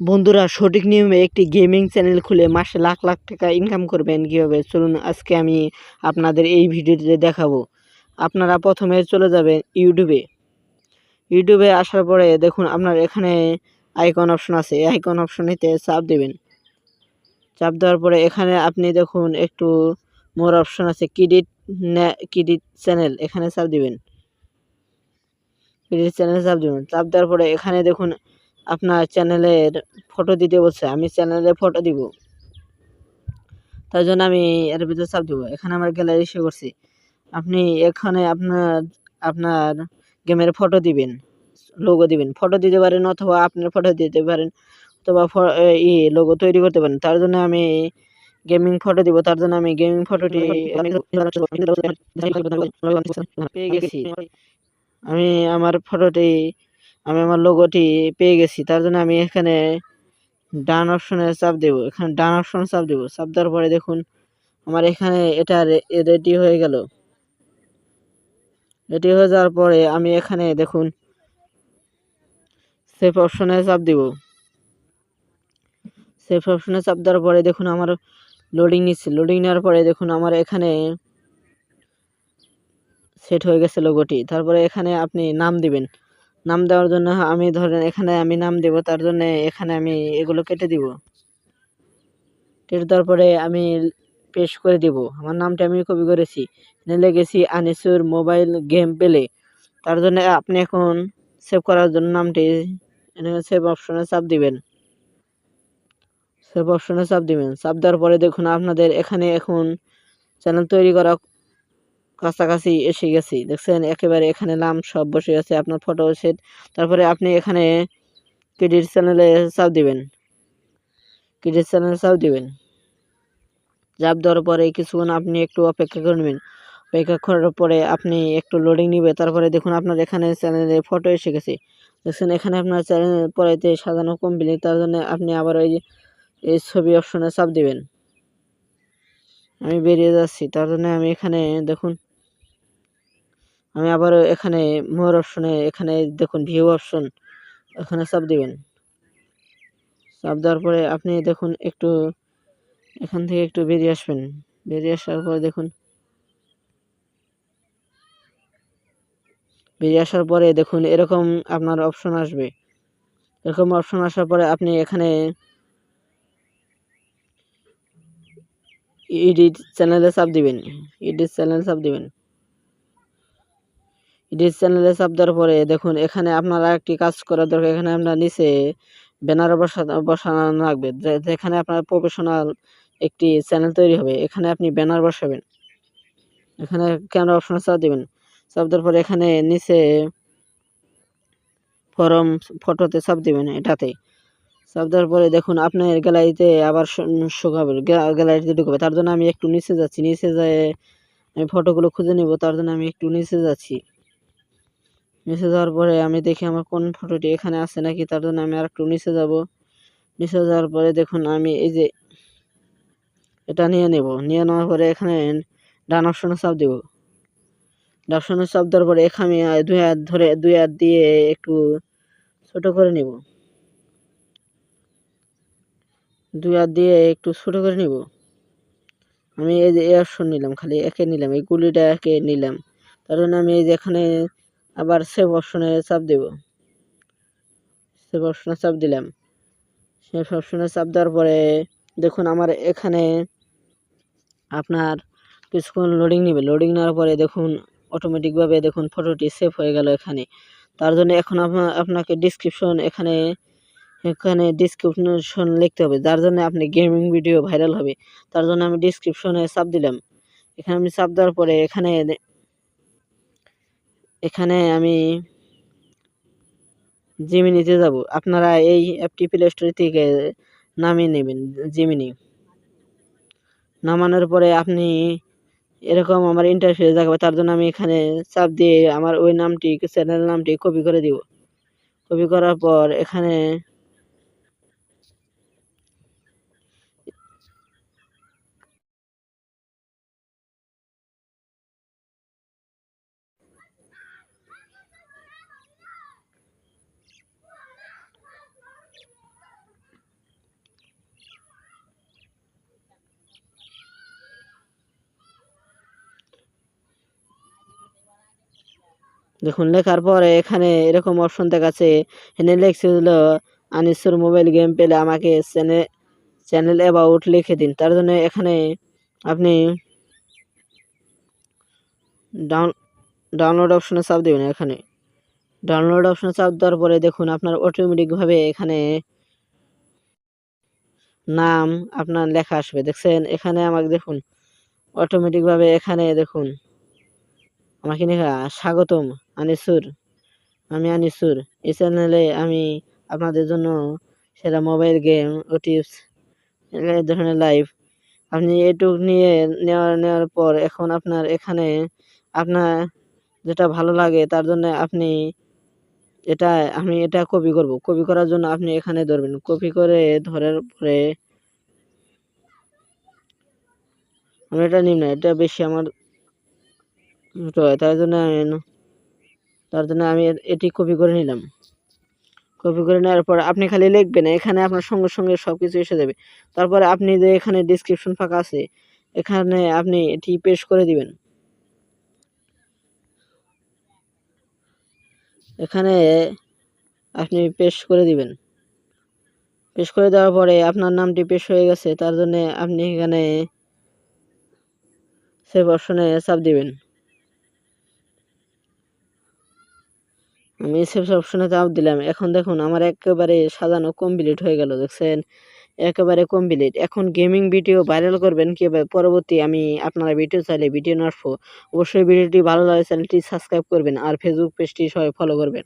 বন্ধুরা, সঠিক নিয়মে একটি গেমিং চ্যানেল খুলে মাসে লাখ লাখ টাকা ইনকাম করবেন কীভাবে, চলুন আজকে আমি আপনাদের এই ভিডিওতে দেখাবো। আপনারা প্রথমে চলে যাবেন ইউটিউবে আসার পরে দেখুন আপনার এখানে আইকন অপশন আছে। এই আইকন অপশনেতে চাপ দেবেন। চাপ দেওয়ার পরে এখানে আপনি দেখুন একটু মোর অপশন আছে, ক্রেডিট চ্যানেল, এখানে চাপ দিবেন। ক্রেডিট চ্যানেলে চাপ দেবেন। চাপ দেওয়ার পরে এখানে দেখুন আপনার চ্যানেলের ফটো দিতে বলছে। আমি চ্যানেলে ফটো দিব, তার জন্য আমি এর ভিতরে চাপ দেবো। এখানে আমার গ্যালারি শো করছি। আপনি এখানে আপনার গেমের ফটো দিবেন, লোগো দিবেন। ফটো দিতে পারেন অথবা আপনার ফটো দিতে পারেন, অথবা লোগো তৈরি করতে পারেন। তার জন্য আমি গেমিং ফটো দিব। তার জন্য আমি গেমিং ফটোটি পেয়ে গেছি। আমি আমার ফটোটি আমি আমার লোগোটি পেয়ে গেছি। তার জন্য আমি এখানে ডান অপশনে চাপ দেব। এখানে ডান অপশনে চাপ দেব। চাপ দেওয়ার পরে দেখুন আমার এখানে এটা রেডি হয়ে গেল। রেডি হয়ে যাওয়ার পরে আমি এখানে দেখুন সেভ অপশনে চাপ দিব। সেভ অপশনে চাপ দেওয়ার পরে দেখুন আমার লোডিং নিচ্ছে। লোডিং নেওয়ার পরে দেখুন আমার এখানে সেট হয়ে গেছে লোগোটি। তারপরে এখানে আপনি নাম দিবেন। নাম দেওয়ার জন্য আমি ধরেন এখানে আমি নাম দেব। তার জন্য এখানে আমি এগুলো কেটে দিব। কেটে দেওয়ার পরে আমি পেস্ট করে দিব। আমার নামটা আমি কপি করেছি, লিখেছি আনিসুর মোবাইল গেম প্লে। তার জন্য আপনি এখন সেভ করার জন্য নামটি সেভ অপশনে চাপ দিবেন। সেভ অপশনে চাপ দিবেন। চাপ দেওয়ার পরে দেখুন আপনাদের এখানে এখন চ্যানেল তৈরি করা কাছাকাছি এসে গেছি। দেখছেন একেবারে এখানে নাম সব বসে আছে, আপনার ফটো সেট। তারপরে আপনি এখানে ক্রেডিট চ্যানেলে চাপ দিবেন। ক্রেডিট চ্যানেলে চাপ দিবেন। চাপ দেওয়ার পরে কিছুক্ষণ আপনি একটু অপেক্ষা করে নেবেন। অপেক্ষা করার পরে আপনি একটু লোডিং নিবে। তারপরে দেখুন আপনার এখানে চ্যানেলে ফটো এসে গেছে। দেখছেন এখানে আপনার চ্যানেল পরেতে সাজানো কমপ্লিট। তার জন্য আপনি আবার এই ছবি অপশনে চাপ দিবেন। আমি বেরিয়ে যাচ্ছি। তার জন্য আমি এখানে দেখুন আমি আবারও এখানে মোর অপশনে এখানে দেখুন ভিউ অপশন, এখানে চাপ দিবেন। চাপ দেওয়ার পরে আপনি দেখুন একটু এখান থেকে একটু বেরিয়ে আসবেন। বেরিয়ে আসার পরে দেখুন বেরিয়ে আসার পরে দেখুন এরকম আপনার অপশন আসবে। এরকম অপশন আসার পরে আপনি এখানে এডিট চ্যানেলে চাপ দিবেন। এডিট চ্যানেলে চাপ দিবেন। এডিট চ্যানেলে চাপ দেওয়ার পরে দেখুন এখানে আপনার আরেকটি কাজ করা দরকার। এখানে আপনার নিচে ব্যানার বসানো লাগবে। যেখানে আপনার প্রফেশনাল একটি চ্যানেল তৈরি হবে, এখানে আপনি ব্যানার বসাবেন। এখানে ক্যামেরা অপশনে চাপ দিবেন। চাপ দেওয়ার পরে এখানে নিচে ফটোতে চাপ দিবেন। এটাতে চাপ দেওয়ার পরে দেখুন আপনার গ্যালারিতে আবার শোকাবে, গ্যালারিতে ঢুকবে। তার জন্য আমি একটু নিচে যাচ্ছি। নিচে যেয়ে আমি ফটোগুলো খুঁজে নিব। তার জন্য আমি একটু নিচে যাচ্ছি। নিচে যাওয়ার পরে আমি দেখি আমার কোন ফটোটি এখানে আছে নাকি। তার জন্য আমি আর একটু নিচে যাব। নিচে যাওয়ার পরে দেখুন আমি এই যে এটা নিয়ে নেব। নিয়ে নেওয়ার পরে এখানে ডান অপশনে চাপ দেব। ডান অপশনে চাপ দেওয়ার পরে এখানে আমি দুই হাত দিয়ে একটু ছোট করে নেব। দুই হাত দিয়ে একটু ছোট করে নিব। আমি এই যে এই অপশন নিলাম, খালি একে নিলাম, এই গুলিটা একে নিলাম। তার জন্য আমি এই যে এখানে আবার সেভ অপশনে চাপ দেব। সেভ অপশনে চাপ দিলাম। সেভ অপশনে চাপ দেওয়ার পরে দেখুন আমার এখানে আপনার কিছুক্ষণ লোডিং নেবে। লোডিং নেওয়ার পরে দেখুন অটোমেটিকভাবে দেখুন ফটোটি সেভ হয়ে গেল এখানে। তার জন্য এখন আপনাকে এখানে ডেসক্রিপশন লিখতে হবে, যার জন্য আপনি গেমিং ভিডিও ভাইরাল হবে। তার জন্য আমি ডেসক্রিপশনে চাপ দিলাম। এখানে আমি চাপ দেওয়ার পরে এখানে আমি জিমিনিতে যাব। আপনারা এই অ্যাপটি প্লে স্টোর থেকে নামিয়ে নেবেন। জিমিনি নামানোর পরে আপনি এরকম আমার ইন্টারফেস দেখাবে। তার জন্য আমি এখানে চাপ দিয়ে আমার ওই নামটি, চ্যানেল নামটি কপি করে দিব। কপি করার পর এখানে দেখুন লেখার পরে এখানে এরকম অপশন দেখাচ্ছে, এখানে লেখছিল আনিসুর মোবাইল গেম পেলে আমাকে চ্যানেল অ্যাবাউট লিখে দিন। তার জন্য এখানে আপনি ডাউনলোড অপশনে চাপ দিবেন। এখানে ডাউনলোড অপশনে চাপ দেওয়ার পরে দেখুন আপনার অটোমেটিকভাবে এখানে নাম আপনার লেখা আসবে। দেখছেন এখানে আমাকে দেখুন অটোমেটিকভাবে এখানে দেখুন আমাকে লেখা স্বাগতম আনিসুর, আমি আনিসুর। এই চ্যানেলে আমি আপনাদের জন্য সেরা মোবাইল গেম ও টিপস এই ধরনের লাইভ আপনি এটুক নিয়ে নেওয়ার পর এখন আপনার এখানে আপনার যেটা ভালো লাগে তার জন্য আপনি এটা আমি এটা কপি করব। কপি করার জন্য আপনি এখানে ধরবেন। কপি করে ধরার পরে আমি এটা নিব না, এটা বেশি আমার ছোট হয়, তার জন্য আমি এটি কপি করে নিলাম। কপি করে নেওয়ার পর আপনি খালি লিখবেন, এখানে আপনার সঙ্গে সঙ্গে সবকিছু এসে যাবে। তারপরে আপনি যে এখানে ডেসক্রিপশন ফাঁকা আছে এখানে আপনি এটি পেস্ট করে দিবেন। এখানে আপনি পেস্ট করে দিবেন। পেস্ট করে দেওয়ার পরে আপনার নামটি পেস্ট হয়ে গেছে, তার জন্য আপনি এখানে সেভ অপশনে চাপ দিবেন। আমি সেভ অপশনে চাপ দিলাম। এখন দেখুন আমার একেবারে সাজানো কমপ্লিট হয়ে গেল। দেখছেন একেবারে কমপ্লিট। এখন গেমিং ভিডিও ভাইরাল করবেন কিভাবে পরবর্তী আমি আপনারা ভিডিও চাইলে ভিডিও নিয়ে আসবো। অবশ্যই ভিডিওটি ভালো লাগে চ্যানেলটি সাবস্ক্রাইব করবেন আর ফেসবুক পেজটি সবাই ফলো করবেন।